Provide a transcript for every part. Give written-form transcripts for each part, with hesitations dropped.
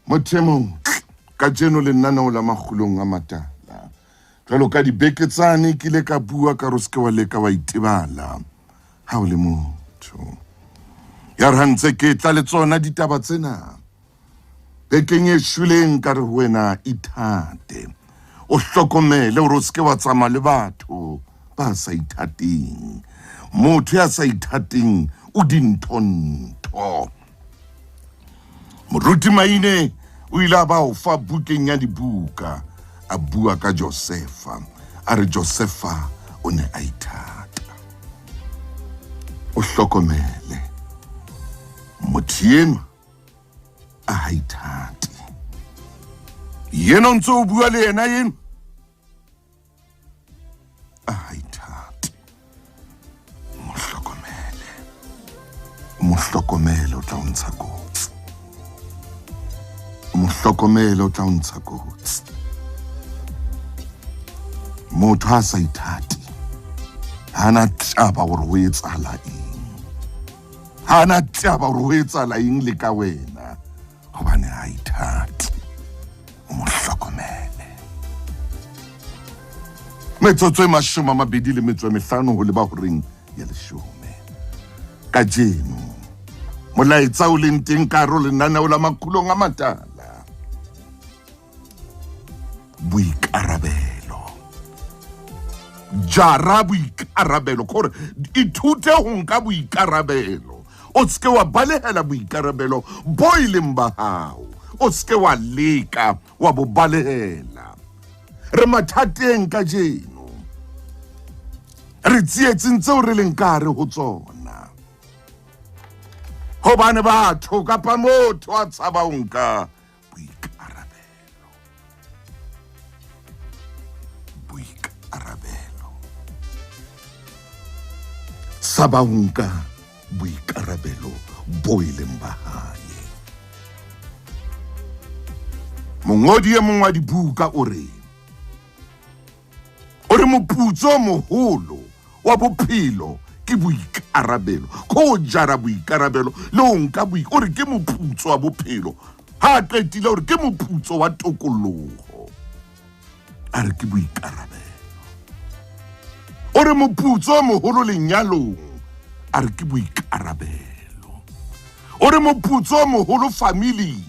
Mothemong ka jeno le nnanao la Makgulong A Matala. Jwalo ka dibeke tsane ke ile ka bua ka re se wa leka wa itebala ha o le motho. Ya re hantse ke tla le tsona ditaba tsena. Bekeng e shweleng ka re wena ithate. O hlokomele hore o se wa tsamaya le batho ba sa ithateng. Motho ya sa ithateng o dinthonto. Moruti Maine o ile ba o fa bukeng ya dibuka a bua ka Josefa a re Josefa o ne a ithata. O hlokomele motho enwa a ithate. Yena ntse o bua le yena yena a ithate. Mohlokomele o tla o ntsha kotsi. Mohlokomele o tla o ntsha kotsi. Motho ha sa ithate hana taba hore ho etsahala eng. Hana taba hore ho etsahala eng le ka wena hobane ha ithate. Mohlokomele. Metsotso e 25 ho leba horeng ya 10. Ka jeno molaetsa o leng teng ka ro lenaneo la Makgulong A Matala. Boikarabelo. Jara boikarabelo. Kore ithute ho nka boikarabelo. O seke wa balehela boikarabelo bo ileng ba hao. O seke wa leka wa bo balehela. Re mathateng ka jeno. Re tsietseng tseo re leng ka re ho tsona. Hobane batho kapa motho a tshaba ho nka boikarabelo. Boikarabelo. Saba ho nka boikarabelo bo ileng ba hae. Mongodi e mong wa dibuka o re moputso moholo wa bophelo ke boikarabelo. Ko jara boikarabelo le o nka o re ke moputso wa bophelo. Ha qetile hore ke moputso wa tokoloho. A re ke boikarabelo. O re moputso moholo lenyalong. A re ke boikarabelo. O re moputso moholo family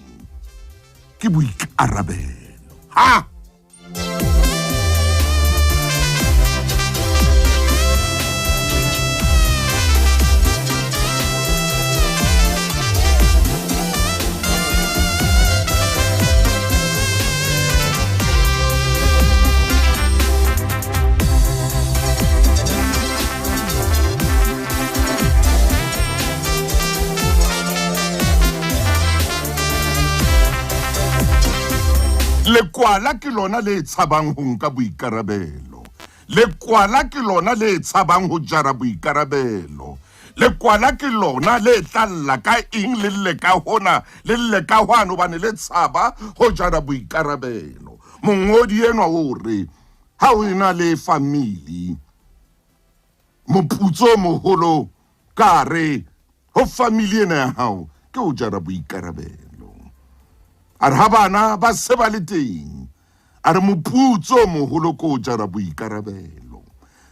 ke boikarabelo. Ha! Lekwala ke lona le tshabang ho nka boikarabelo. Lekwala ke lona le tshabang ho jara boikarabelo. Lekwala ke lona le tlalla ka eng le le ka hona le le ka hwana bane le tshaba ho jara boikarabelo. Mongodi enwa o re ha o ena le family moputso moholo ka re ho family ena ya hao ke ho jara boikarabelo. A re ha bana ba se ba le teng. A re moputso moholo ko jara boikarabelo.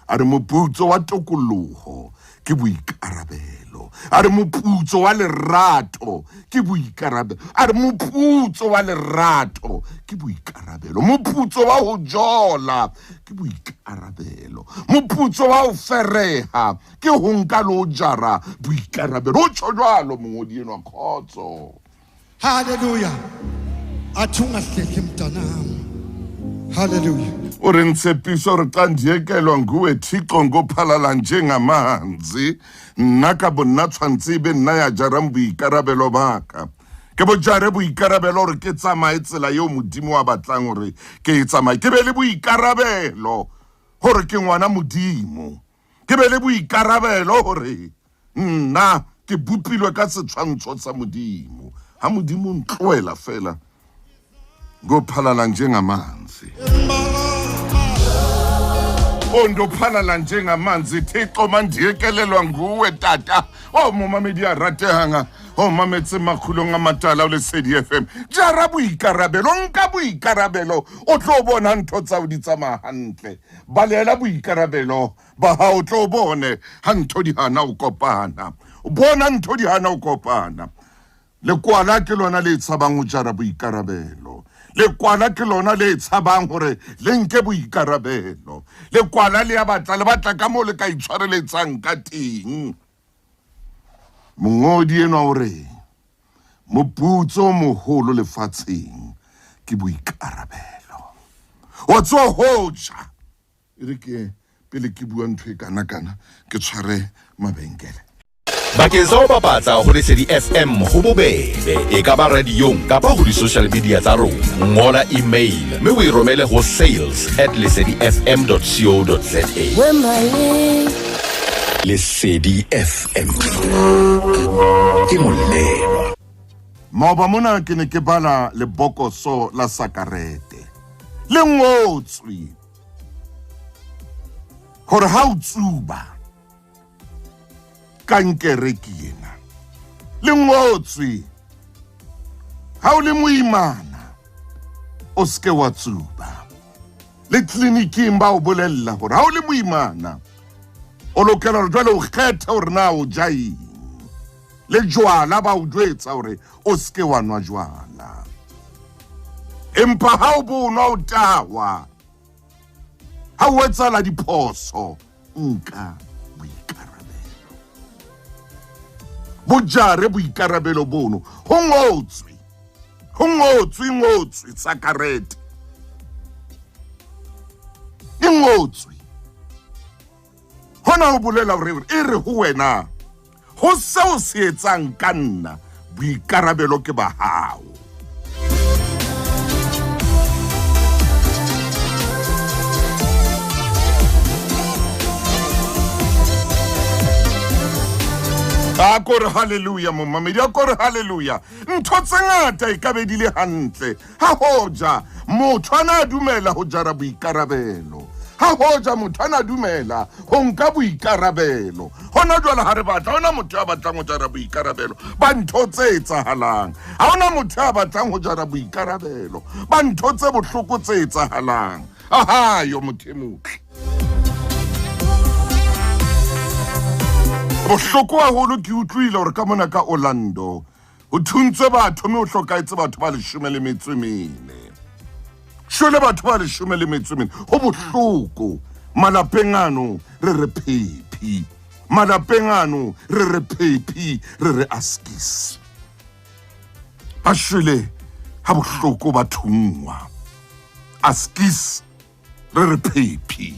A re moputso wa tokoloho ke boikarabelo. A re moputso wa lerato ke boikarabelo. A re moputso wa lerato ke boikarabelo. Moputso wa ho jola ke boikarabelo. Moputso wa ho fereha ke ho nka lo jara boikarabelo. O tjho jwalo mongodi enwa khotso. Hallelujah. Athunga hleke mntanami. Hallelujah. O re ntshepiso re xa ndiyekelwa nguwe Thixo ngophalala njengamanzi. Nna ka bonna tshwantse ebe nna ya jarang boikarabelo baka. Ke bo jare boikarabelo hore ke tsamaye tsela eo Modimo wa batlang hore ke tsamaye. Ke be le boikarabelo hore ke ngwana Modimo. Ke be le boikarabelo hore nna ke bupilwe ka setshwantsho sa Modimo. Ha Modimo ntloela fela ngophalala njengamanzi. Ondophalala njengamanzi Thixo mandiyekelelwa nguwe tata. Oh momamedi a ratehanga o mametse Makgulong A Matala o Lesedi FM. Jara boikarabelo, nka boikarabelo, o tlo bona ntho tsa o di tsamaya hantle. Balela boikarabelo, ba ha o tlo bone ha ntho di hana o kopana. Bona ntho di hana o kopana. Lekwala ke lona le tshabang ho jara boikarabelo. Lekwala ke lona le tshabang hore le nke boikarabelo. Lekwala le batla ka mo le ka itshwareletsang ka teng. Mongodi enwa o re moputso moholo lefatsheng ke boikarabelo. Wa tso hoja ere ke pele ke bua ntho e kana ke tshware mabenkele. Bakeng sa ho bapatsa ho Lesedi FM ho bobebe e ka ba radiong kapa ho di-social media tsa rona. Ngola email mme o e romele ho sales@lesedifm.co.za. Lesedi FM ke molelo. Maoba mona ke ne ke bala lebokoso la sakarete le ngotswe hore ha o tsuba kankere ke ena. Le ngotswe ha o le moimana o ske wa tsuba. Le kliniking ba o bolella hore ha o le moimana o lokela hore jwale o kgethe hore na o ja eng. Le jwala ba o jwetsa hore o ske wa nwa jwala. Empa ha o bonwa o tawa, ha o etsala diphoso, nka boikarabelo. Bojare boikarabelo bono ho ngotswe sakarete. E ngotswe hona ho bolela hore e re ho wena ho seo se etsang ka nna boikarabelo ke ba hao. Akore haleluya momamedi, akore haleluya. Ntho tse ngata e ka be di le hantle ha hoja motho ana dumela ho jara boikarabelo. Ha hoja motho ana dumela ho nka boikarabelo. Hona jwale ha re batla hona motho a batlang ho jara boikarabelo ba ntho tse etsahalang. Ha hona motho a batlang ho jara boikarabelo ba ntho tse bohloko tse etsahalang. Aha yo mothemuhle. Bohloko haholo ke utlwile hore ka mona ka Orlando ho thuntswe batho mme o hlokaetse batho ba 14. Shole batho ba 14 ho bohloko. Malapeng ano re re phephi. Malapeng ano re re phephi, re re askis. Ba shole ha bohloko ba thungwa. Askis re re phephi.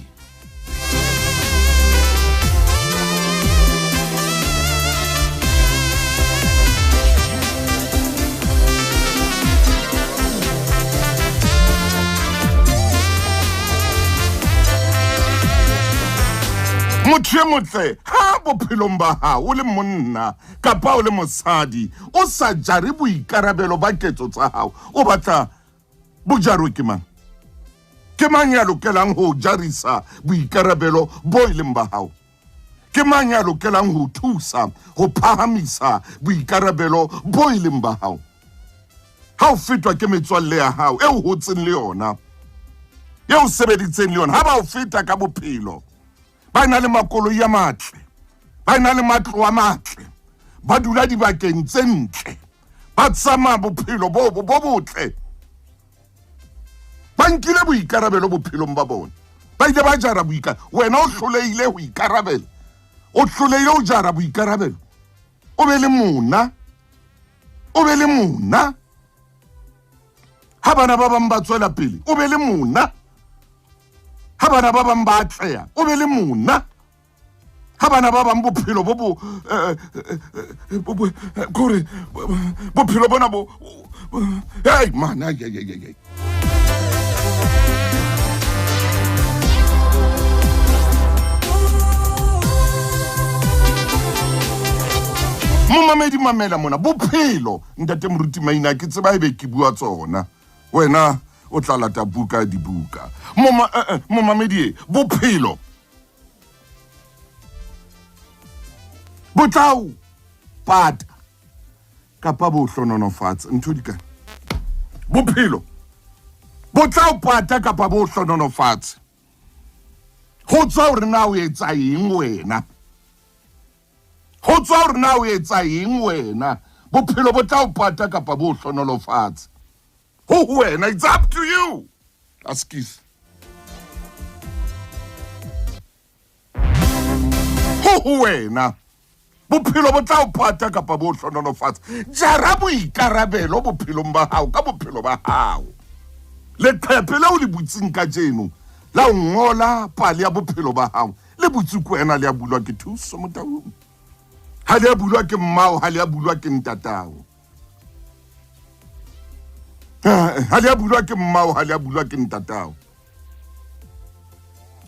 Motho motle ha bophelong ba hao o le monna kapa o le mosadi o sa jare boikarabelo ba ketso tsa hao, o batla bojaro ke mang? Ke mang ya lokelang ho jarisa boikarabelo bo ileng ba hao? Ke mang ya lokelang ho thusa ho phahamisa boikarabelo bo ileng ba hao? Ha o fetwa ke metswalle ya hao eo hotseng le yona, eo sebeditseng le yona, ha ba o feta ka bophelo, ba na le makoloi a matle, ba na le matlo a matle, ba dula dibakeng tse ntle, ba tsamaya bophelo bo botle, ba nkile boikarabelo bophelong ba bona, ba ile ba jara boikarabelo. Wena o hlolehile ho ikarabela, o hlolehile ho jara boikarabelo, o be le mona, ha bana ba bang ba tswela pele, o be le mona. Ha bana ba bang ba atleha, o be le mona. Ha bana ba bang bophelo kore bophelo bona bo hey man ay. Momamedi mamela mona bophelo ntate moruti maina ke tseba ebe ke bua tsona. Wena o tla lata buka dibuka. Momamedi bophelo botau pata kapa bo hlononofatsa ntho di kae bophelo bo tla o pata kapa bo hlononofatsa ho tswa hore na o etsa eng wena ho tswa hore na o etsa eng wena bophelo bo tla o pata kapa bo hlonolofatsa ho wena, it's up to you. Askis ho wena bophelo bo tla o pata kapa bo hlonolofatsa. Jara boikarabelo bophelong ba hao ka bophelo ba hao. Leqephe leo le butsing ka jeno la o ngola pale ya bophelo ba hao le butsi kwena le ya bulwa ke thuso motaung, ha le ya bulwa ke mmao, ha le ya bulwa ke ntatao, ha le ya bulwa ke mmao, ha le ya bulwa ke ntatao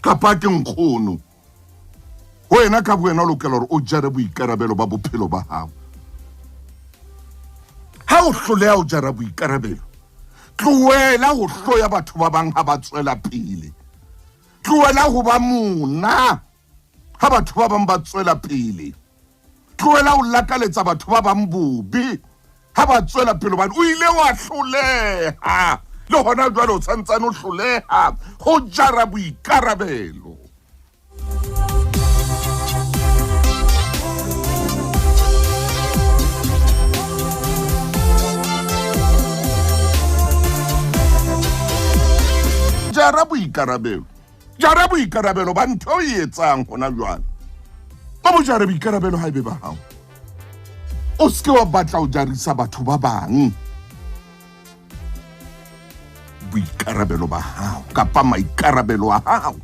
kapa ke nkgono. Wena ka wena lokela hore o jare boikarabelo ba bophelo ba hao. Ha o hloleha o jara boikarabelo, tlohela ho hloya batho ba bang ha ba tswela pele. Tlohela ho ba mona ha batho ba bang ba tswela pele. Tlohela ho lakaletsa batho ba bang bobe ha ba tswela pele hobane o ile wa hloleha. Le hona jwale o santsane o hloleha ho jara boikarabelo. Jara boikarabelo. Jara boikarabelo ba ntho o e etsang hona jwale. Ba bo jara boikarabelo ha ebe ba hao. O ske wa batla ho jarisa batho ba bang. Boikarabelo ba hao kapa maikarabelo a hao.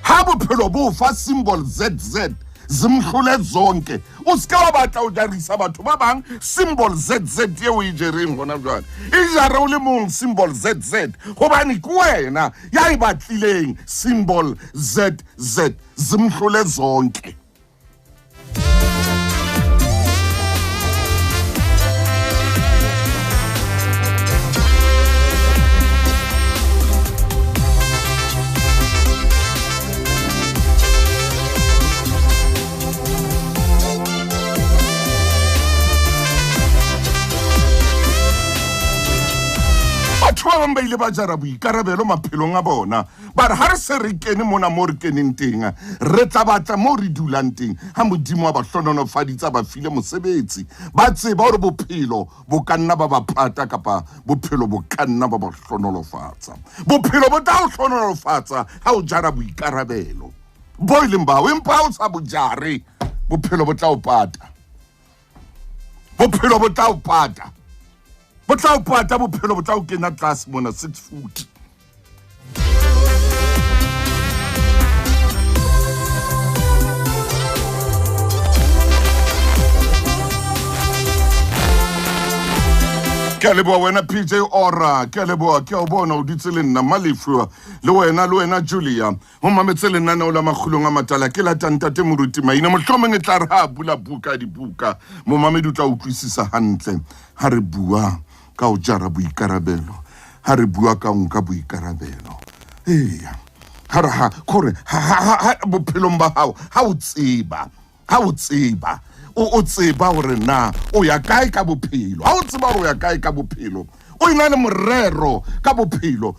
Ha bophelo bo fa symbol ZZ zimhlule zonke, o ska wa batla o jarisa batho ba bang symbol ZZ ye o e jereng hona jwale. E jare o le mong symbol ZZ hobane ke wena ya e batlileng symbol ZZ zimhlule zonke. Ba ile ba jara boikarabelo maphelong a bona, ba re ha re se re kene mona mo re keneng teng re tla batla mo re dulang teng ha modimo wa ba hlononofaditsa ba file mosebetsi, ba tseba hore bophelo bo ka nna ba ba pata kapa bophelo bo ka nna ba ba hlonolofatsa. Bophelo bo tla o hlonolofatsa ha o jara boikarabelo bo ileng ba o empa o sa bo jare, bophelo bo tla o pata. Bophelo bo tla o pata. Botla o pata bophelo botla o kena tlase mona 6 foot. Ke leboa wena PJ Ora, ke leboa ke o bona o ditse le nna Malefua le wena Julia ho mametse le nna la Makgulong A Matala ke la tantate moruti maina mohlomong e tla re ha bula buka dibuka mo mamedi o tla utlwisisa hantle ha re bua ka o jara boikarabelo, ha re bua ka nka boikarabelo. Eya ha kore ha bophelong ba hao ha o tseba o tseba hore na o ya kae ka bophelo. Ha o tseba hore o ya kae ka bophelo, o ina le morero ka bophelo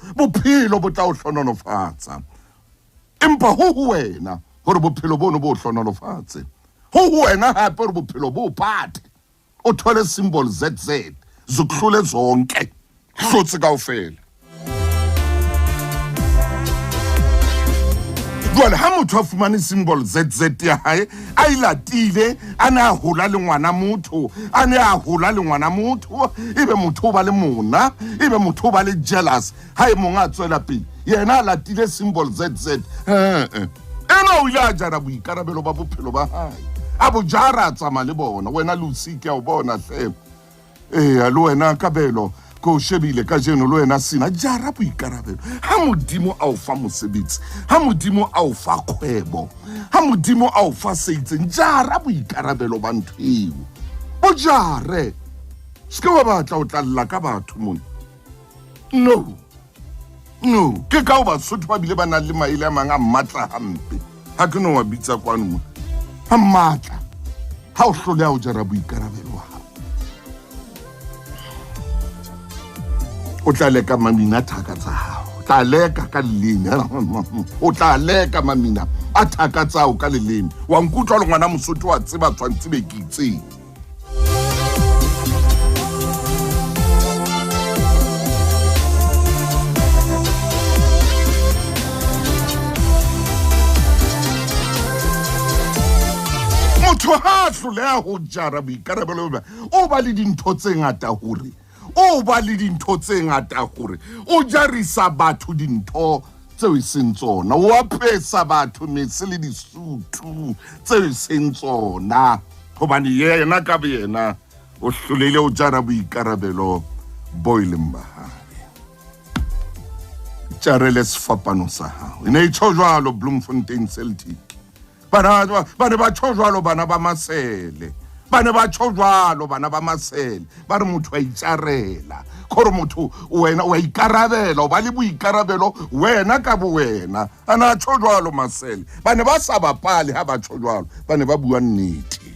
bo tla o hlononofatsa. Empa ho wena hore bophelo bono bo hlononofatse, ho wena hape hore bophelo bo pate o thole symbol ZZ zukhlule zonke hlotse kaofela. Jwale ha motho a fumane symbol ZZ ya hae a ilatile a ne a hola le ngwana motho, a ne a hola le ngwana motho, ebe motho ba le mona, ebe motho ba le jealous ha e monga a tswela pele yena a latile symbol ZZ. Ena o ile a jara boikarabelo ba bophelo ba hae a bo jara tsama le bona. Wena Lucy ke o bona hle le wena Kabelo ko shebile ka jeno le wena sina jara boikarabelo. Ha modimo a o fa mosebetsi, ha modimo a o fa kgwebo, ha modimo a o fa seitseng, jara boikarabelo ba ntho eo o jare. Ske wa batla o tlalla ka batho mona. no ke ka o Basotho ba bile ba na le maele a mang a matla hampe ha ke no wa bitsa kwano a matla ha o hloleha o jara boikarabelo wa hao o tla leka mamina thaka tsa hao tla leka ka leleme o tla leka mamina a thaka tsa o ka leleme wa nkutlwa le ngwana Mosotho wa tseba tshwantse be ke itseng motho ha hloleha ho jara boikarabelo o ba le dintho tse ngata hore o jarisa batho dintho tseo e seng tsona o apesa batho metse le disuthu tseo e seng tsona hobane yena ka yena o hlolele o jara boikarabelo bo ileng ba hae jarele sefapano sa hao e ne e tjho jwalo Bloemfontein Celtic bana ba tjho jwalo bana ba Masele bana ba tjho jwalo bana ba Masele ba re motho a itjarela khore motho wena o ikarabela o ba le boikarabelo wena ka bo wena ana tjho jwalo Masele bana ba sa bapale ha ba tjho jwalo bana ba bua nnete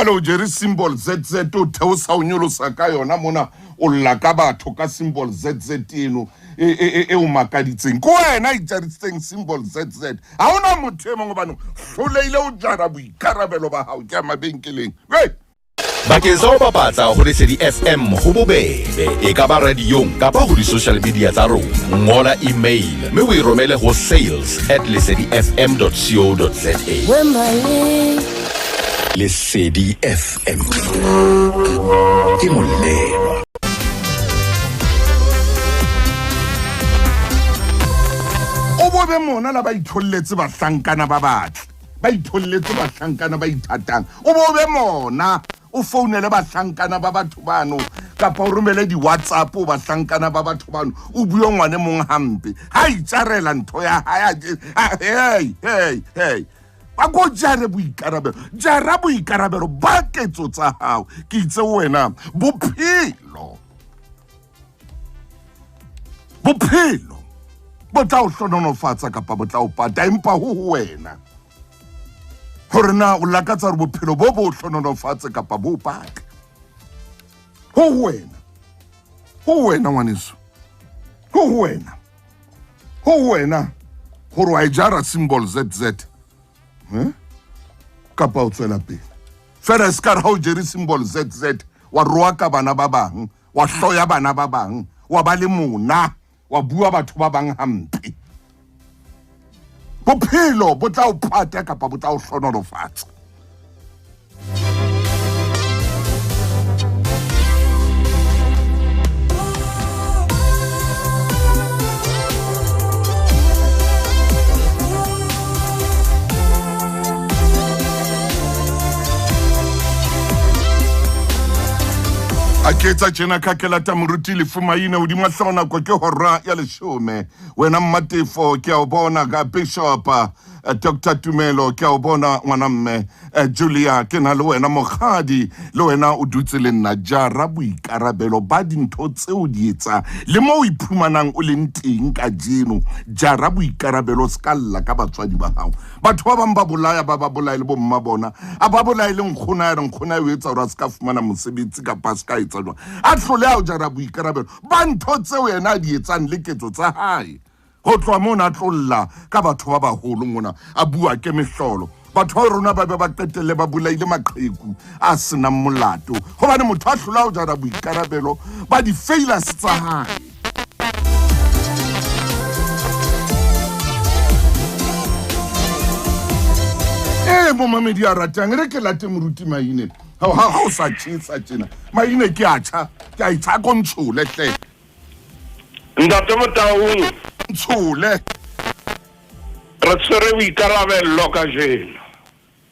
o jere symbol ZZ o theosa o nyolosa ka yona mona o lla ka batho ka symbol ZZ eno e o makaditseng ko wena I jaritseng symbol ZZ ha ona motho e mongwe bano hloleile o jara boikarabelo ba hao ke mabenkeleng bakeng sa ho bapatsa ho Lesedi FM ho bobebe e ka ba radiong kapa ho di-social media tsa rona ngola email mme o e romele ho sales@lesedifm.co.za Lesedi FM ke molelo o bobe mona la ba itholletse bahlankana ba batle ba itholletse bahlankana ba ithatang o bobe mona o founele bahlankana ba batho bano kapa o romele di WhatsApp o bahlankana ba batho bano o bue ngwane mong hampe ha itjarela ntho ya ha hey ba go jare jara boikarabelo ba ketso tsa hao ke itse wena bophelo bo tla o hlononofatsa kapa bo tla o pata empa ho wena hore na o lakatsa re bophelo bo bo hlononofatse kapa bo pata ho wena ngwaneso ho wena hore wa jara symbol ZZ kapa o tswela pele fela ska ha o jere symbol ZZ wa roa ka bana ba bang wa hloya bana ba bang wa ba le mona wa bua batho ba bang hampe bophelo bo tla o phata kapa bo tla o hlonolofatsa a ketsa tjena ka ke lata moruti le fumaine o di mahlona ko ke hora ya leshome wena Mmatefo ke a o bona ga Bishop Dr. Tumelo ke a o bona ngwana mme Julia ke na le wena mogadi le wena o dutse le nna Jara boikarabelo ba dintho tseo di etsa le mo o iphumanang o leng teng ka jeno Jara boikarabelo skalla ka batswadi ba hao batho ba bang ba bolaya ba bolaile bo mma bona a ba bolaile nkgona o etsa hore a ska fumana mosebetsi ka paska a tlhole a o jara boikarabelo ba ntho tseo yena di etsang le ketso tsa hae ho tloa mona tlolla ka batho ba baholo mona a bua ke mehlolo batho ba rona ba be ba qetelle ba bulaile maqheku a sena molato hobane motho a hlola o jara boikarabelo ba di failures tsa hae mo mamedi a ratang re ke late moruti maine ha o sa tshitsa tjena maine ke a tjha ke a itsa kontshole hle Ntate Motaung ntshole re tsere boikarabelo ka jeno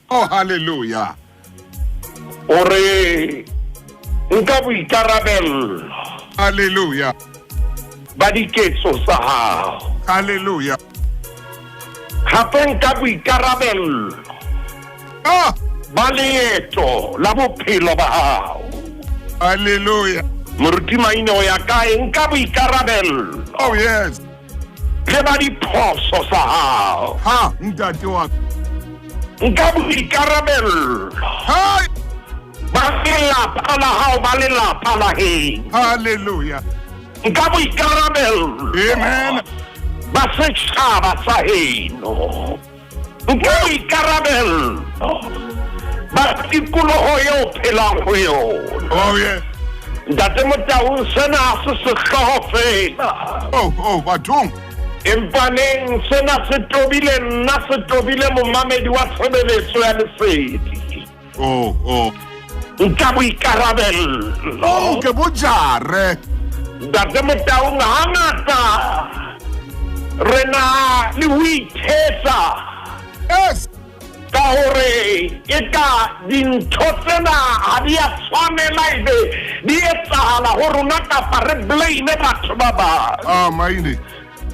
oh hallelujah ore nka boikarabelo hallelujah ba diketso sa hao hallelujah Hape nka boikarabelo ba leeto la bophelo ba hao. Hallelujah. Moruti maina o ya kae nka boikarabelo Oh yes. le ba diphoso sa hao. Ha, ntate wa. Nka boikarabelo Hi. ba lelapa la hao ba lelapa la heno. Hallelujah. Nka boikarabelo Amen. ba setšhaba sa heno. Nka boikarabelo ba tikologo eo phelang ho yona. Oh yes. Ntate Motaung sena se sehlooho fela. Oh, bathong. Empaneng sena se tobile nna se tobile momamedi wa tshebeletso ya lesedi. Oh. Nka boikarabelo. Oh, ke bojare. Ntate Motaung hangata re na le ho ithetsa Yes. ka hore e ka dintho tsena ha di a tshwanela ebe di etsahala ho rona kapa re blame batho ba bang. Maine.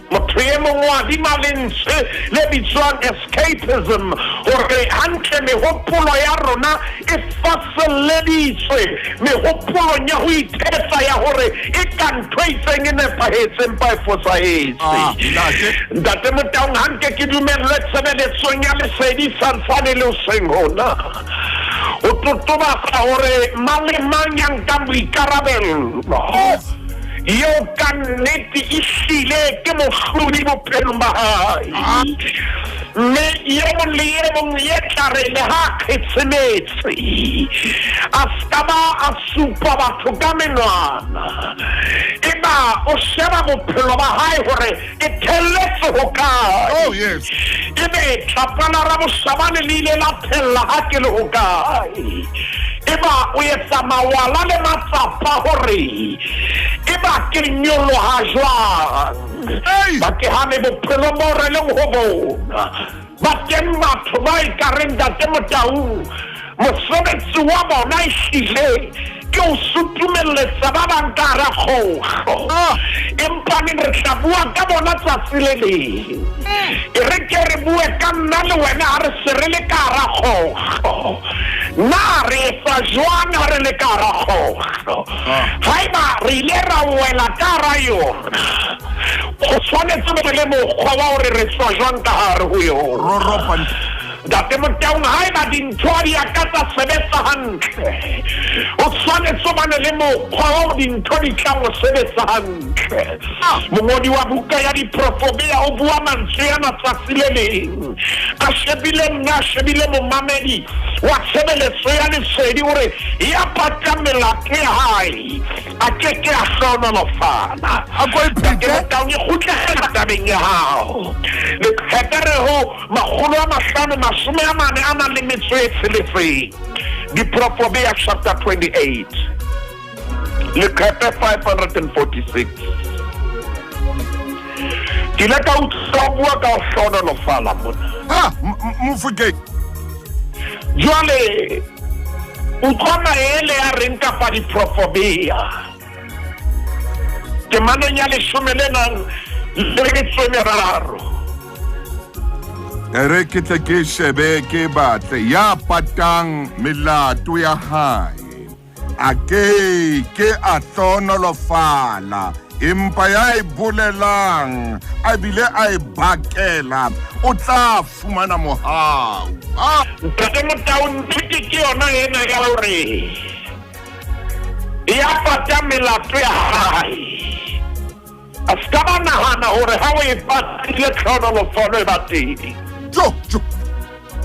Motho e mongwe wa di malentshe le bitswang escapism hore hantle mehopolo ya rona e faseleditswe mehopolong ya ho ithetsa ya hore e ka ntho e itseng e nepahetse empa e fosahetse. Ntate Motaung hanke ke dumellwe tshebeletsong ya lesedi santsane le hoseng hona ho totobatsa hore mang le mang ya nkang boikarabelo yo ka nnete ehlile ke mohlodi bophelong ba hae. Mme ye mong le ye mong ye tlare le ha kgetsemetse a ska ba a supa batho ka menwana eba o sheba bophelo ba hae hore e thelletse ho kae. Oh yes. Ebe tlapana ra boshabane le ile la phella ha ke le ho kae. Eba o etsa mawala le matsapa hore eba ke nyoloha jwang ba ke hane bophelo mo re leng ho bona ba teng batho ba ikareng Ntate Motaung mosebetsi wa bona ehlile ke o sutumelletsa ba bang ka hara kgokgo empa ne re tla bua ka bona tsatsi le leng e re ke re bue ka nna le wena ha re se re le ka hara kgokgo na re etsa jwang ha re le ka hara kgokgo haeba re ile ra wela ka hara yona go tshwanetse be le mokgwa wa hore re tswa jwang ka hare ho yona. Ntate Motaung haeba dintho di a ka tsa sebetsa hantle o tshwanetse ba ne le mokgwa wa dintho di tla go sebetsa hantle. Mongodi wa buka ya diprofobia o bua mantswe ana tsatsi le leng a shebile nna a shebile momamedi wa tshebeletso ya lesedi hore ya pata melato ya hae a keke a hlonolofana. Ntate Motaung e kgutlela tabeng ya hao le kgethere ho 540 a nang le metso e tsheletseng. Diprofobia chapter 28 le kgethe 546 ke le ka utlwa bua ka ho hlonolofala mona Mofokeng. jwale utlwa maele ya reng kapa diprofobia temanong ya 13 Re ke tle ke shebe ke batle ya patang melato ya hae a ke a hlonolofala empa ya e bolelang a bile a e bakela o tla fumana mohau. Ntate Motaung ke yona ena ya hore ya pata melato ya hae a ska ba nahana hore ha o e patile hlonolofalo e ba teng. Jo.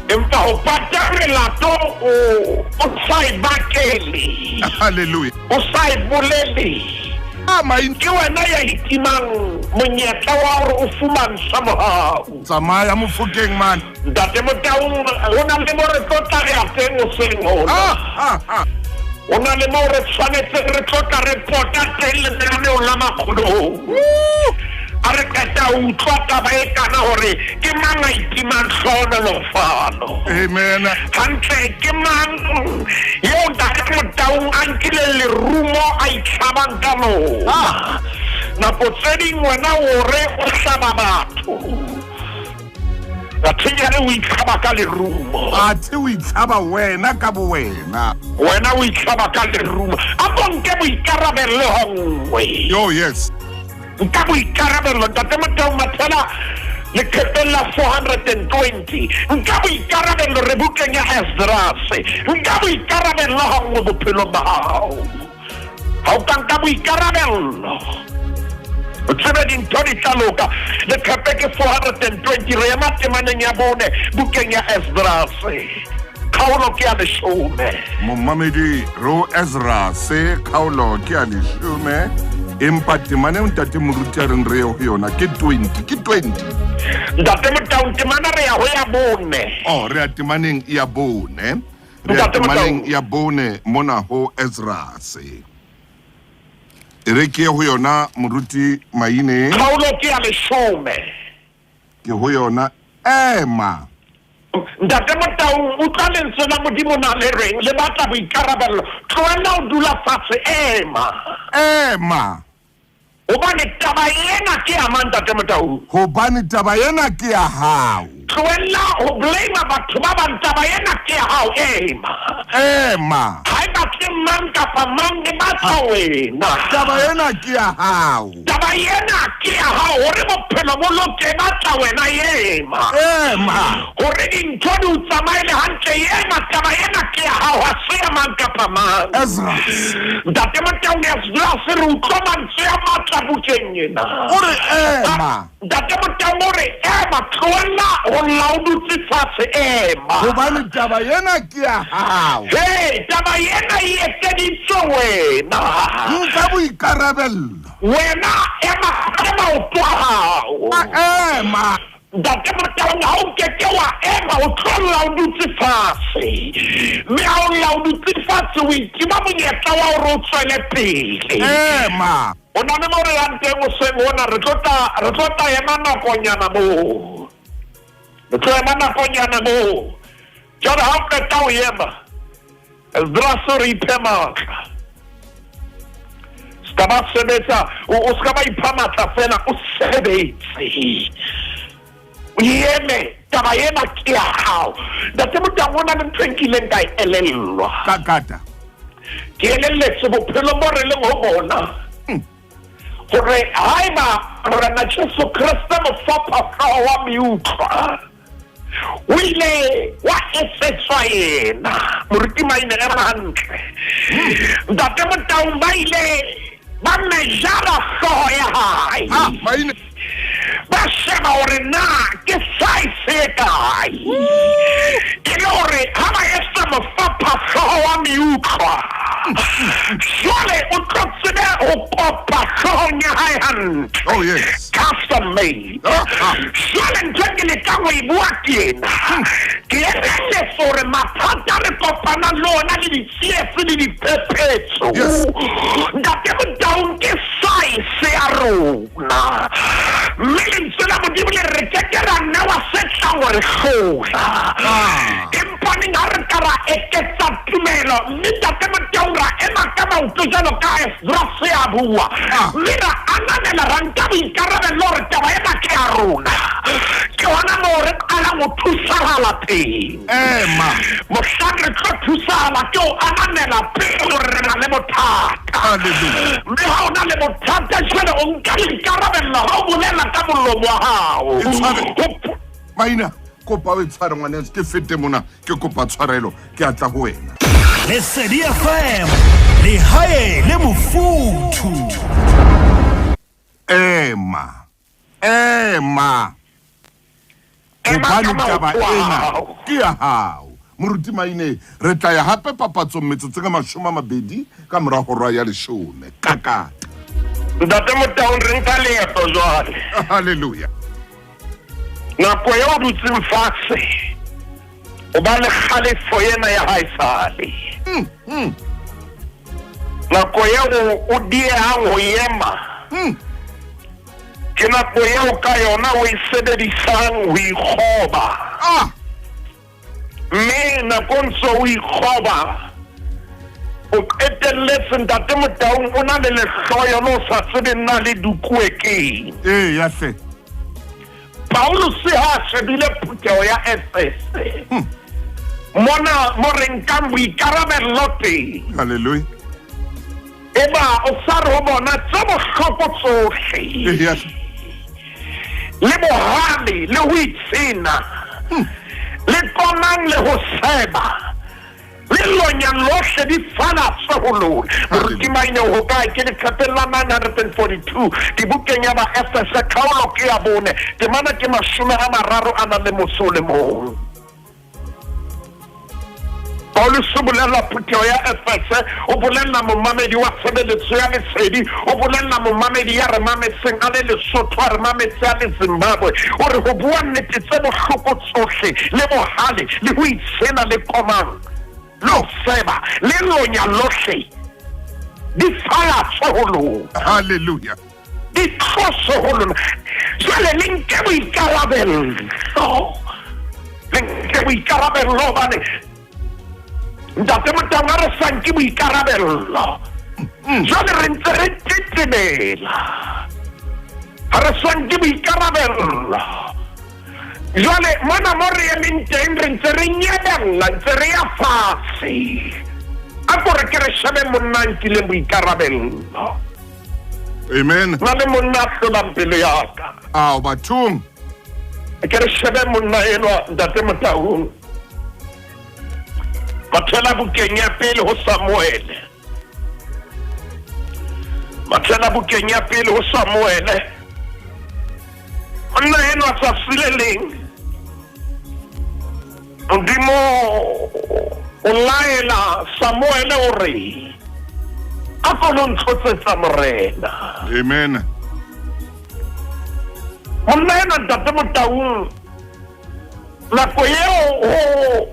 Empa ho pata melato o sa e bakele. Hallelujah. O sa e bolele. Ke wena ya itimang monyetla wa hore o fumantsha mohau. Tsamaya Mofokeng man. Ntate Motaung ho na le mo re tlotla re a teng o seng hona. O na le mo re tshwanetse re tlotla re pota teng le lenaneo la Makgulong. A re kata utlwa taba e kana hore ke mang a itimang hlonolofalo. Amen. Hantle ke mang yo Ntate Motaung a nkile lerumo a itlhabang ka lona. Nako tse ding wena o re o hlaba batho Athinyane o itlhaba ka lerumo. Athe o itlhaba wena ka bo wena. Wena o itlhaba ka lerumo. A bonke boikarabelo hangwe. Oh yes. Nka boikarabelo Ntate Makgulong A Matala le khepela 420. Nka boikarabelo re bukeng ya Esdras. Nka boikarabelo hangwe bophelo ba hao. Ha o ka nka boikarabelo. O tsebe dintho di tla loka. Le khepe ke 420 re ema temaneng ya bone bukeng ya Esdras. Kgaolo ke ya 10. Momamedi ro Ezra se kgaolo ke a 10. Empa temane ntate moruti a reng re yo yona ke 20 ke 20. Ntate Makgulong temana re ya ho ya bone. Oh re a temaneng ya bone. Re a temaneng ya bone mona ho Ezra se. Ere ke ho yona moruti maine. Kgaolo ke ya 10. Ke ho yona ema. Ntate Makgulong o tla lentswe la modimo na le reng le batla boikarabelo. Tloela o dula fatshe ema. Hobane taba ena ke ya mang Ntate Makgulong? Hobane taba ena ke ya hao. Tloela ho blame batho ba bang, taba ena ke ya hao Ema. Ha eba ke mang kapa mang e batla wena. Taba ena ke ya hao. Taba ena ke ya hao hore bophelo bo loke e batla wena Ema. hore dintho di o tsamaele hantle taba ena ke ya hao, ha se ya mang kapa mang. Ezra. Ntate Makgulong Esdras re utlwa mantswe a matla bukeng ena. O re ema. Ntate Makgulong o re ema, tlohella ho laudutse fatshe ema. Hobane taba ena ke ya hao. Hey, taba ena e etseditswe wena. Nka boikarabelo. Wena ema o twa hao. Ema. Ntate Makgulong ha o keke wa ema o tlo laudutse fatshe. Mme ha o laudutse fatshe o itima monyetla wa hore o tswele pele. Ema. O na le mo re yang teng hoseng ona re tlota ema nakonyana moo. Re tlo ema nakonyana moo. Jara ha o qeta ho ema Esdras re iphe matla. Ska ba sebetsa o ska ba ipha matla fela o sebetse. Yeme taba ena ke ya hao. Ntate Makgulong o na le ntho e nkileng ka e elellwa. Kakata. Ke elelletse bophelo bo re leng ho bona. Hore haeba rena Jesu Kriste mofapha wa miutlwa o ile wa etsetswa yena moruti maine ema hantle. Ntate Makgulong ba ile ba mejara hlooho ya hae. Maine. Ba sheba hore na ke size e kae. Ke le hore ha ba etsa mofapha hlooho wa miutlwa jwale o tlo tsebe ho kopa hloohong ya hae hantle. Oh yes. Custom made. Jwale ntho ke le ka ho e bua tjena. Ke elelletse hore mathata re kopana le ona le ditsietsi le diphephetso. Ntate Makgulong ke size ya rona. Mme lentswe la modimo le re keke ra nna wa setla hore hlola. Empaneng ha re ka ra eketsa tumelo mme Ntate Makgulong ra ema ka maoto jwalo ka Esdras ya bua. Mme ra ananela ra nka boikarabelo hore taba ena ke ya rona. Ke hona moo re qalang ho thusahala teng. Ema. Mohlang re tlo thusahala ke ho ananela pele hore re na le bothata. Hallelujah. Mme ha o na le bothata jwale o nka boikarabelo ha o bolela ka molomo wa hao. Maina kopa o tshware ngwana ke fete mona ke kopa tshwarelo ke atla ho wena. Lesedi FM le hae le mofuthu. Ema. Hobane taba ena ke ya hao. Moruti maine re tla ya hape papatsong metsotso ka 20 ka mora hora ya 10. Kakata. Ntate Makgulong re nka leeto jwale. Hallelujah. Nako eo dutseng fatshe o ba le kgalefo ena ya haesale. Nako eo o diehang ho ema ke nako eo ka yona o e sebedisang ho ikgoba. Mme nako ntso o ikgoba o qetelletse Ntate Makgulong o na le lehloyo lo sa tsebeng na le dukuwe keng. Ya hle. Paulus ha shebile phuthego ya Efese mona mo reng ka boikarabelo teng. Hallelujah. Eba o sa re ho bona tsa bohloko tsohle Yes. le bohale le ho itsena le konang le ho seba le lonya lohle di fana tse ho lona. Morutimane ho ka ke le kapela 942 dibukeng ya ba Efese kgaolo ke ya bone temana ke 30 a nang le mosole mo. Paulus o bolela phuthego ya Efese, o bolela momamedi wa tshebeletso ya lesedi, o bolela momamedi ya re mametseng a le Lesotho a re mametse a le Zimbabwe, o re ho bua nnete tse bohloko tsohle le bohale le ho itshena le komang lo seba le lonya lohle di faya tse ho lona. Hallelujah. Di tlose ho lona. Jwale le nke boikarabelo, le nke boikarabelo bane ntate Motanga re sanke boikarabelo. Jwale re ntse re titibela ha re sanke boikarabelo. Jwale mona mo re emeng teng re ntse re nyebella ntse re ya fatshe a kore ke re shebe monna nkile boikarabelo. Amen. Na le monna hlolang pele ya ka Ao bathong. ke re shebe monna enwa ntate Motanga Matala bukeng ya pele ho Samuel. Matala bukeng ya pele ho Samuel. Monna enwa sa sileleng ndimo olaela Samuel o re a kono ntshotsetsa morena. Amen. Monna enwa ntate Motanga nako eo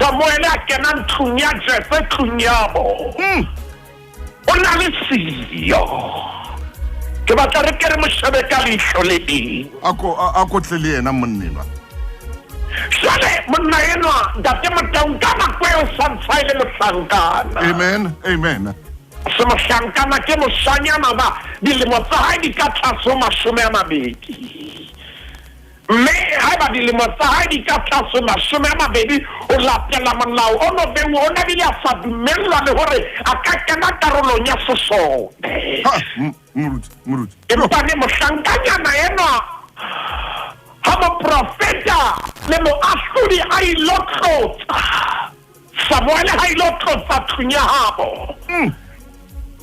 Samuel a kena ntlong ya Jese tlong o na le siyo ke batla re ke re mo shebe ka leihlo le ding. Ako tle le yena monnenwa. Jwale monna enwa ntate Motanga ka nako eo santsa e le mohlankana. Amen. Amen. Se mohlankana ke moshanyana ba dilemo tsa hae di ka tlase ho 20. Mme haeba dilemo tsa hae di ka tlase 20 o latela molao o no beuwe o na bile a sa dumellwa le hore a ka kena karolong ya sesole. Muruti. Empa ne mohlankanyana enwa ha moprofeta le moahlodi a ilo tlotsa Samuel ha ilo tlotsa tlong ya habo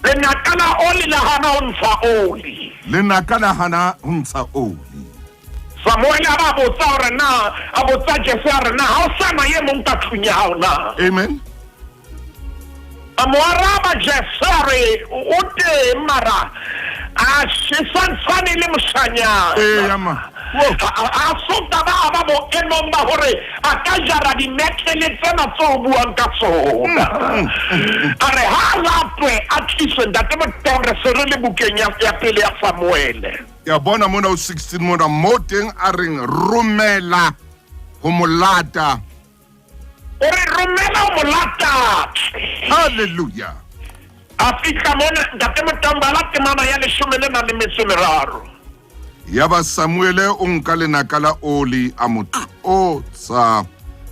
lenaka la oli la hana ho ntsha oli. Lenaka la hana ho ntsha oli. Samuel a botsa hore na a botsa Jese hore na ha o sana ye mong ka tlong ya hao na. Amen. A mo araba Jese hore o teng mara a sesantshane le moshanyana. Yama. A sota ba mo emong ba hore a ka jara dinetlele tsena tso buang ka tsona. A re ha lapwe a tlise ntate Motanga se re le bukeng ya pele ya Samuel. Ya bona mona o 16 mona mo teng a reng romela ho molata. O re romela ho molata. Hallelujah. A fihla mona ntate Motanga la temana ya 13. Yaba Samuele o nka lenaka la oli a motlotsa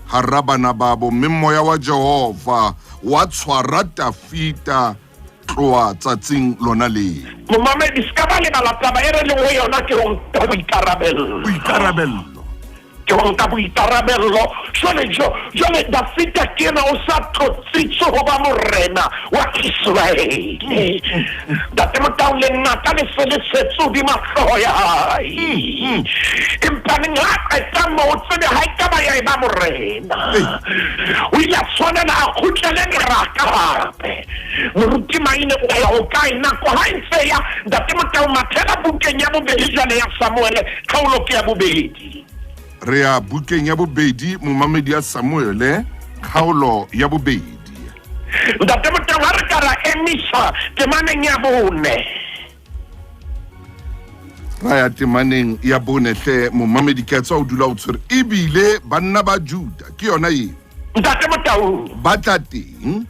harabana babo mme moya wa Jehova wa tshwara Dafita tloa tsatsing lona le. Momamedi ska ba le bala taba e re le ho yona ke ho nka boikarabelo. Boikarabelo. Ke ho nka boikarabelo. Jwale Dafita ke na o sa tlotsitse ho ba morena wa Israel. Ntate Motanga le nna ka le setso di mahloho ya hae. Empa nna ka tsa mo tsebe ha ka ba ya ba morena. O ile tshwanela a khutlele meraka hape. Moruti maine o ya o ka ina ko ha ntse ya ntate Motanga mathela bukeng ya bobedi jwale ya Samuel kgaolo ke ya bobedi. Re a bukeng ya bobedi momamedi ya Samuele kgaolo ya bobedi. Ntate Motanga re ka ra emisa temaneng ya bone. Ra ya temaneng ya bone hle momamedi ke tsa o dula o tshwere ebile banna ba Juda ke yona e. Ntate Motanga Ba tla teng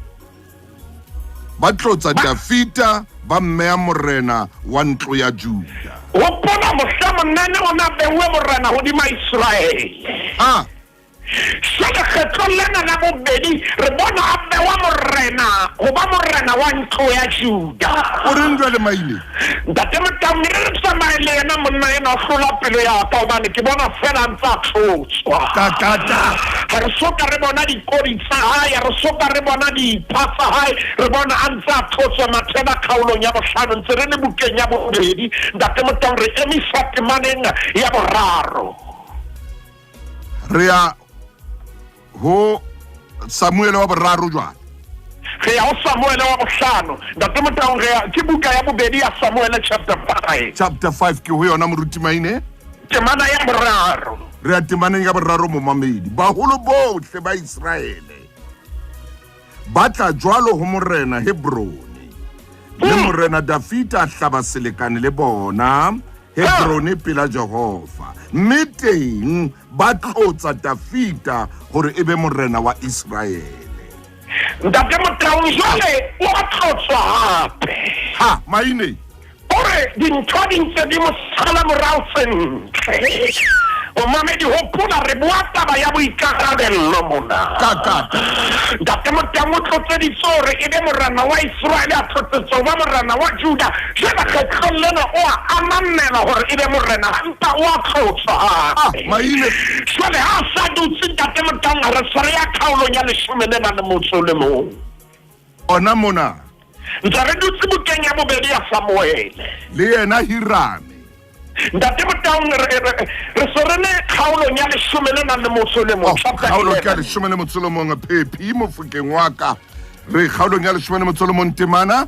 ba tlotsa Dafita ba mme ya morena wa ntlo ya Juda. o bona mohla monene o na bewe morena hodima Israele Sele kgetlo lena la bobedi re bona a bewa morena go ba morena wa ntlo ya Juda o re ndwa le maile ntate motamire re tsamaile yena monna ena hlola pelo ya ka obane ke bona fela ntsa tlotswa re soka re bona dikodi tsa hae re soka re bona diphatsa hae re bona a ntsa tlotswa matheba kgaolong ya bohlano ntse re le bukeng ya bobedi ntate motamire re emisa temaneng ya boraro re ya ho Samuel wa boraro jwa re ya ho Samuel wa bohlano ntate motang re ke buka ya bobedi ya Samuel chapter 5 ke ho yona moruti maine temana ya boraro re ya temaneng ya boraro mo mamedi baholo bohle ba Israele batla jwalo ho morena Hebroni le morena Davida hlaba selekane le bona Hebroni pela Jehova meeting ba tlotsa Davida gore ebe morena wa Israele ntate motang jwale o tlotswa hape ha maine ore dintho di ntse di mo sala morao sentle o mamedi hopola re bua taba ya boikarabelo mona ntate motang o tlotse ditsore ebe morena wa Israele a tlotse ba morena wa Juda jela kgetlo lena o a amamela gore ebe morena mpa o a tlotsa maine jwale ha sa dutse ntate motang re sere ya kgaolong ya 11 ona mona ntse re dutse bukeng ya bobedi ya Samuel le yena Hiram ntate motang re sorene kgaolong ya 11 kgaolo ka 11 phephi mo fukeng wa ka re kgaolong ya 11 temana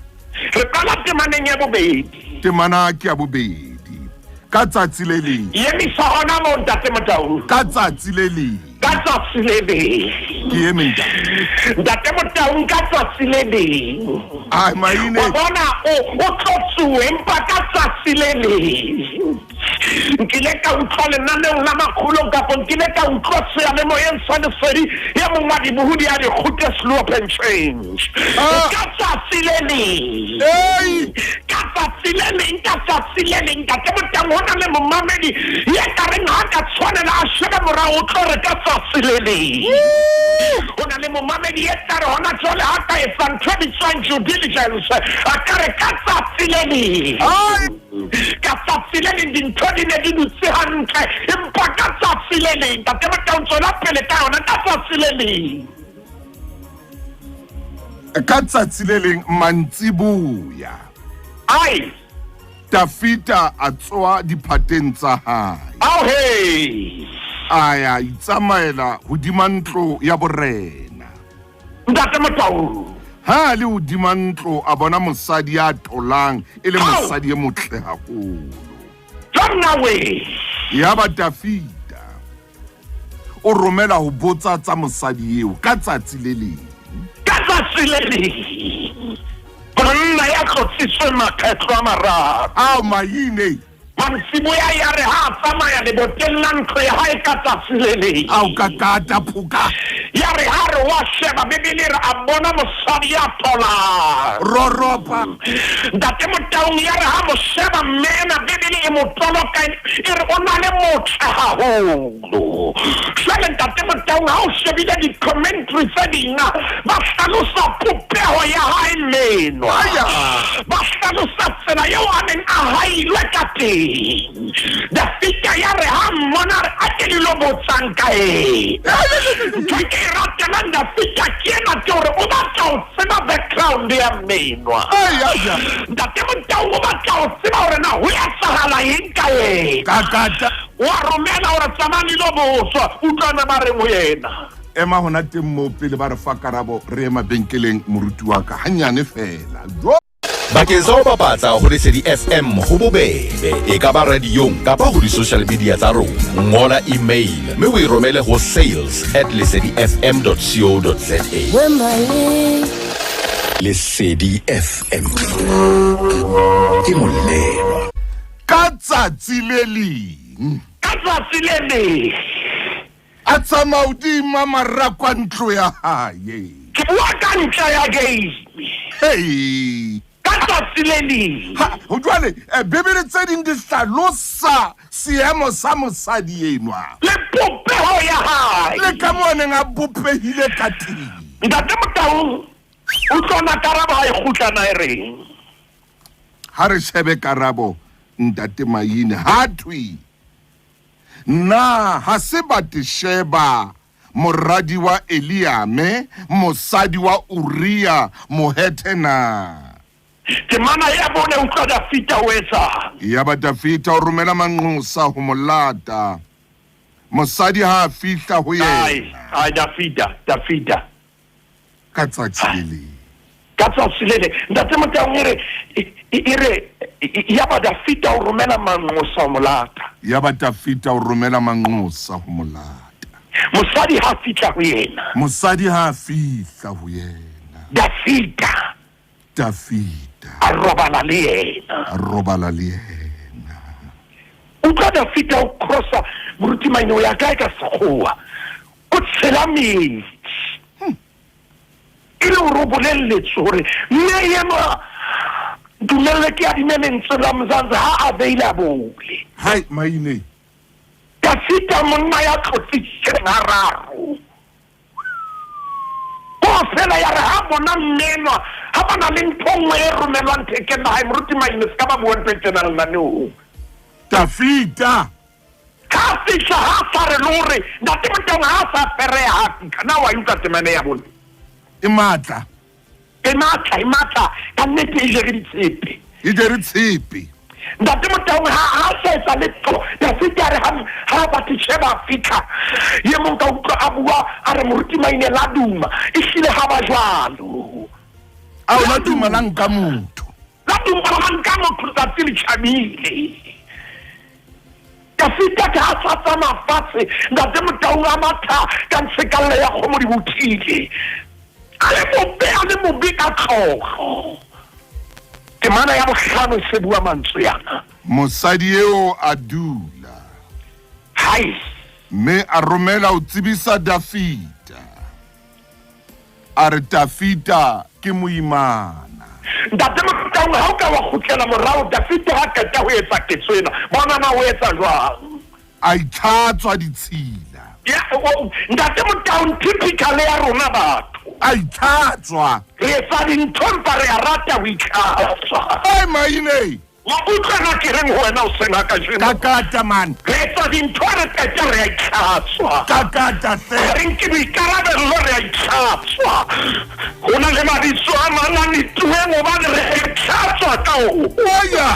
re pala temaneng ya bobedi temana ke ya bobedi ka tsatsi le le yemisa hona mo ntate motang ka tsatsi le le ke ementa ntate motang ka tsatsi le le ai maine wa bona o tlotsuwe mpa ka tsatsi le le nkile ka utlwa lenaneng la Makgulong kapo nkile ka utlwa seyalemoyeng sa lesedi ya mongwadi bohudi ya dikgute slope and change ka tsatsi le leng ka tsatsi le leng ka ke motang hona le momamedi ya ka reng ha ka tshwanela a sheba morao o tlo re ka tsatsi le leng hona le momamedi ya tare hona jwale ha ka etsa ntho bitswang due diligence a ka re ka tsatsi le leng ka tsatsi le leng dintho di ne di dutse hantle empa ka tsatsi le leng ka tebetang tsona pele ka yona ka tsatsi le leng ka tsatsi le leng mantsibuya ai Davida a tswa diphateng tsa hae aya itsamaela hodima ntlo ya borena ntate motau ha le hodima ntlo a bona mosadi ya tolang e le mosadi e motle haholo Nawe ya ba Davida o romela ho botsa tsa mosadi eo ka tsatsi le leng Bronna ya tlotsitswe makgetlo a mararo maine mantsiboya ya re ha tsamaya leboteng la ntlo ya hae ka tsatsi le leng ka kata phuka ya re ha re wa sheba bebele re a bona mosadi ya tolang roropa ntate motaung ya re ha mo sheba mmena bebele e mo toloka e re o na le motle haholo jwale ntate motaung ha o shebile di-commentary tse dina ba hlalosa popeho ya hae menwa ba hlalosa tsela eo a neng a hailwe ka teng Davida ya re ha mmona re a ke dilo botsang ka ntho ke e ratelang Davida ke ena ke hore o batla ho tseba background ya menwa ntate motaung o batla ho tseba hore na ho ya sahala eng ka kakata wa romela hore tsamani lo botswa utlwana ba reng ho yena ema hona teng mo pele ba re fa karabo re ema benkeleng moruti wa ka hanyane fela bakeng sa ho bapatsa ho Lesedi FM ho bobebe e ka ba radiong kapa ho di-social media tsa rona ngola email mme o e romele ho sales@lesedifm.co.za Lesedi FM ke molelo ka tsatsi le leng a tsamaya hodima marako a ntlo ya hae ke bua ka ntla ya game hey ka sileli ho jwale bebele tse ding di hlalosa seemo sa mosadi enwa le popeho ya hae le ka moneng a bopehile ka teng. ntate Motau o tsona karabo ha e kgutlana e reng Ha re shebe karabo ntate Maine ha thwe na ha se Batisheba moradi wa Eliame mosadi wa Uria mohetena ke mana ya bone o tla Dafita o etsa ya ba Dafita o romela manqosa ho molata mosadi ha a fihla ho yena ai Dafita ka tsatsi ka tsasilele ntate Motau ire ya ba Dafita o romela manqosa ho molata ya ba Dafita o romela manqosa ho molata mosadi ha fihla ho yena mosadi ha a fihla ho yena Dafita a robala le yena a robala le yena o tla Dafita o crossa morutimane o ya kae ka sekgowa o tshela metsi e le hore o bolelletse hore mme yena dumelle ke adime lentswe la Mzansi ha available hai Maine Dafita monna ya tlotsitseng hararo ko fela ya re ha bona mmenwa ha bana le ntho nngwe e romelwang thekeng hae morutimane se ka ba bua ntho e tsenang lenaneong Dafita ka fihla ha sa re le hore ntate Motau ha sa fereha ha fihla na wa utlwa temane ya bone e matla e matla ka nnete e jere ditshepe e jere tshepe ntate Motau ha sa etsa letho Dafita re ha Batisheba fihla ye mong ka utlwa a bua a re morutimane la duma e hlile ha ba jwalo a o la duma la nka motho tsatsi le tjhabile Dafita ka ha sa tsama fatshe ntate Motau a matha ka ntshekalle ya kgomo di bothile a le mobe ka tlhogo ke mana ya bohlano se bua mantswe yana mosadi eo a dula hai mme a romela o tsebisa Dafita a re Dafita ke moimana ntate Motau ha o ka wa kgutlela morao Dafita ha qeta ho etsa ketso ena bona na o etsa jwang a itlhatswa ditshila ntate Motau typical ya rona batho a itlhatswa re etsa dintho empa re a rata ho itlhatswa ai Maine wa utlwana ke reng ho wena o sena ka jeno kakata man re etsa dintho re qeta re a itlhatswa kakata re nke boikarabelo re a itlhatswa ho na le mabitso a manang ituweng hobane re a itlhatswa ka oya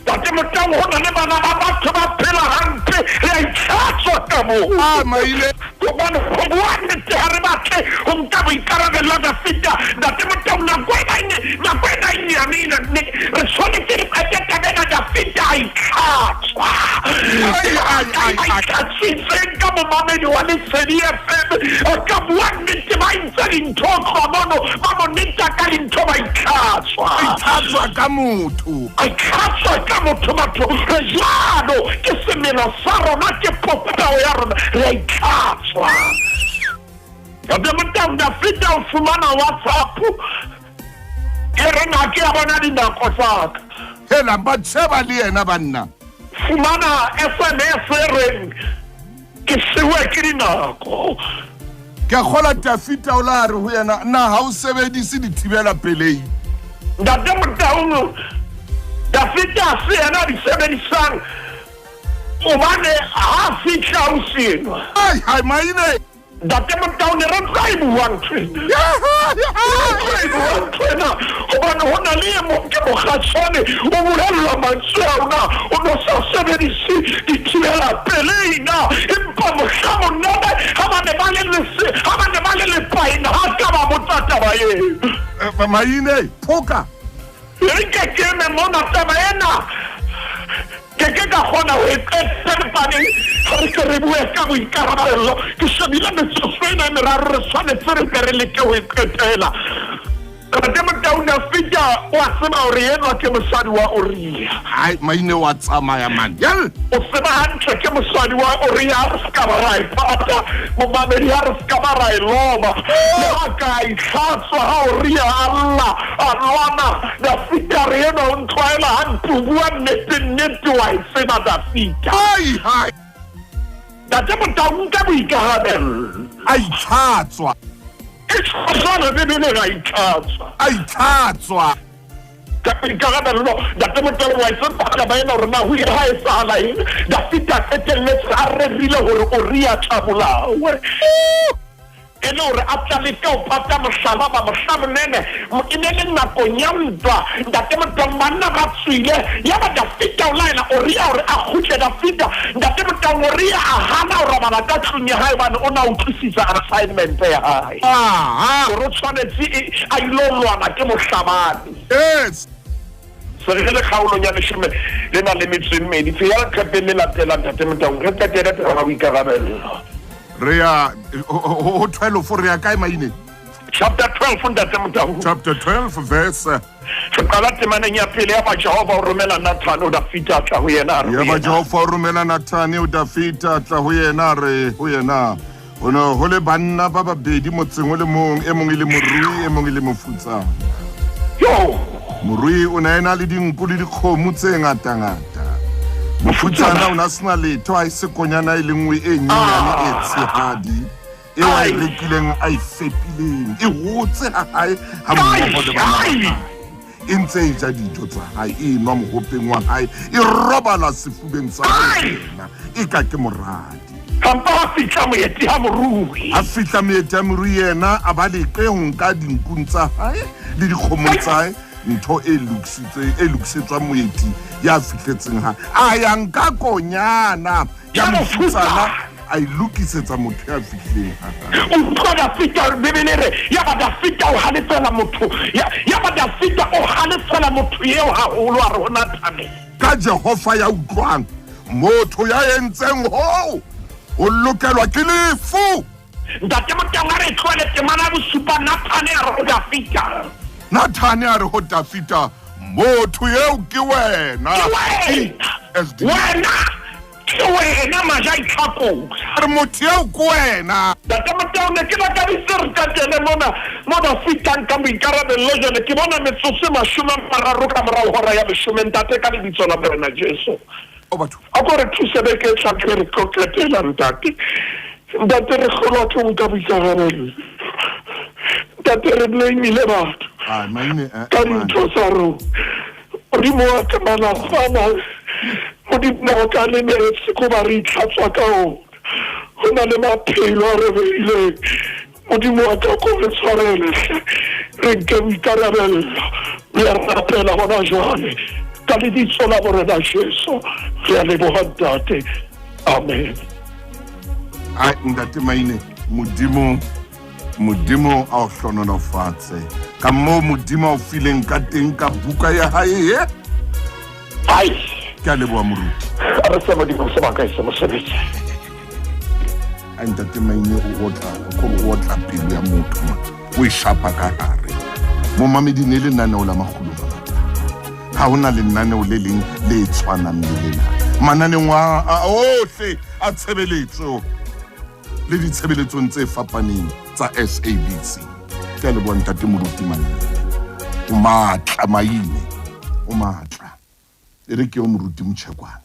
ntate Motau ho na le bana ba batho ba phela hantle re a itlhatswa ka moo a Maine hobane ho bua nnete ha re batle ho nka boikarabelo Dafita ntate Motau nako ena e nyamile re tshwanetse re qete tabena Dafita a itlhatswa a itlhatsitseng ka momamedi wa Lesedi FM a ka bua nnete ba ntse dintho tloa mono ba mo neta ka dintho ba itlhatswa ka motho batho re jalo ke semelo sa rona ke popeo ya rona re a itlhatswa Ntate Motau Dafita o fumana WhatsApp e re na ke ya bona dinako tsa ka hela Batsheba le yena banna fumana SMS e reng ke sewe ke dinako ke kgola Dafita o la re ho yena na ha o sebedise dithibela pelei Ntate Motau Dafita se yena di sebedisang obane ha fihla o senwa ai Maine Ntate Motau ne re tla e buang tjena hobane ho na le ke mokgatshwane o bolella mantswe a ona o no sa sebedise dithibela pelei na empa mohlamo nna ha ba ne ba le lepaina ha ka ba botata ba ena Maine phoka re ke me mona taba ena ke ka kgona ho etsetsa re ke re bue ka boikarabelo ke shebile metsotso ena meraro re tshwanetse re ke re leke ho etela Ntate Motau Dafita wa tseba hore eno ke mosadi wa Uria. Hai maine wa tsamaya man. Yel. O tseba hantle ke mosadi wa Uria re ska ba ra ipata momamedi ha re ska ba ra loba le ha ka itlhatswa ha Uria Allah alwana Dafita re eno ntwaela hantu bua nnete wa isena Dafita. Hai. Ntate Motau nka boikarabelo. A itlhatswa. Sona bebele ga itlhatswa. A itlhatswa. Ka boikarabelo ntate Motau wa isena ba ena hore na ho ha e sala eng Dafita tsetelletse a rerile hore Uria thabolawe. Ene hore a tlaleka o phata mohlaba mohlamonene mokinele nakong ya ntwa ntate Motau banna ba tswile ya ba Dafita o laela Uria hore a kgutle Dafita ntate Motau Uria a hana ho robala ka tlung ya hae bane o na utlwisisa assignment ya hae. Re tshwanetse a ilo lwana ke mohlabane. Yes. Se re le kgaolong ya leshome le na le metso e mmedi tse ya leqepeng le latelang ntate Motau re qetele taba ya boikarabelo. Rea ho 12 re ya kae maine? Chapter 12 ntate Motau. Chapter 12 verse. Re qala temaneng ya pele ya ba Jehova o romela Nathan o Dafita tla ho yena re. Ya ba Jehova o romela Nathan o Dafita tla ho yena re ho yena. Ono ho le banna ba babedi motseng o le mong e mong ile morui e mong ile mofutsa. Yo Morui o na ena le dinku le dikgomo tse ngata. Mofutsana o na sena letho a se konyana e lengwe e nyenyane e tshehadi e wa e rekileng a e fepileng e hotse hae ha mmoho le bana e ntse e ja dijo tsa hae e nwa mohopeng wa hae e robala sefubeng sa hae e ka ke moradi. Kampa a fitla moeti ha morui. A fitla moeti ha morui yena a ba leke ho nka dinkung tsa hae le dikgomo tsa hae ntho e lokisetswa moeti ya fihletseng ha a ya nka konyana ya mofutsana a ilokisetsa motho ya fihleng ha o tsona fita bebelere ya ba Dafita o halefela motho ya ba Dafita o halefela motho eo haholo a re hona thane ka Jehova ya utlwang motho ya entseng ho o lokelwa ke lefu. ntate Motau a re tlwele temana bosupa Nathan a re Dafita Nathan a re ho Dafita motho eo ke wena. Wena ke wena maja itlhapong re motho eo ke wena. ntate Motau ne ke batla re katele mo Dafitang ka boikarabelo jone ke bona metsotso 30 ka morao hora ya 10 ntate ka lebitso la bona Jesu. O batho a go re thuse be ke tla ke re koketela ntate re kgolwa ke nka boikarabelo ntate re blengile batho maine ka dintho tsa rona modimo wa ka malafana modimo wa ka le metsi ko ba re itlhatswa ka ona go na le maphelo a re beileng modimo wa ka ko re tshwarele re nke boikarabelo re a rapela gona jwale ka lebitso la borena Jesu re a leboga ntate amen. ntate maine modimo a o hlonolofatse ka moo modimo a o fileng ka teng ka buka ya hae ai ke a leboa moruti a re se modimo sebaka e se mosebetsi ntate maine o otla pelo ya motho o e shapa ka hare mo mameding e lenaneo la Makgulong A Matala ha hona lenaneo le leng le tshwanang le lena mananeng a ohle a tshebeletso le ditshebeletsong tse fapaneng tsa SABC. Ke a leboa ntate moruti maine o matla maine o matla e re ke o moruti motšhekwane.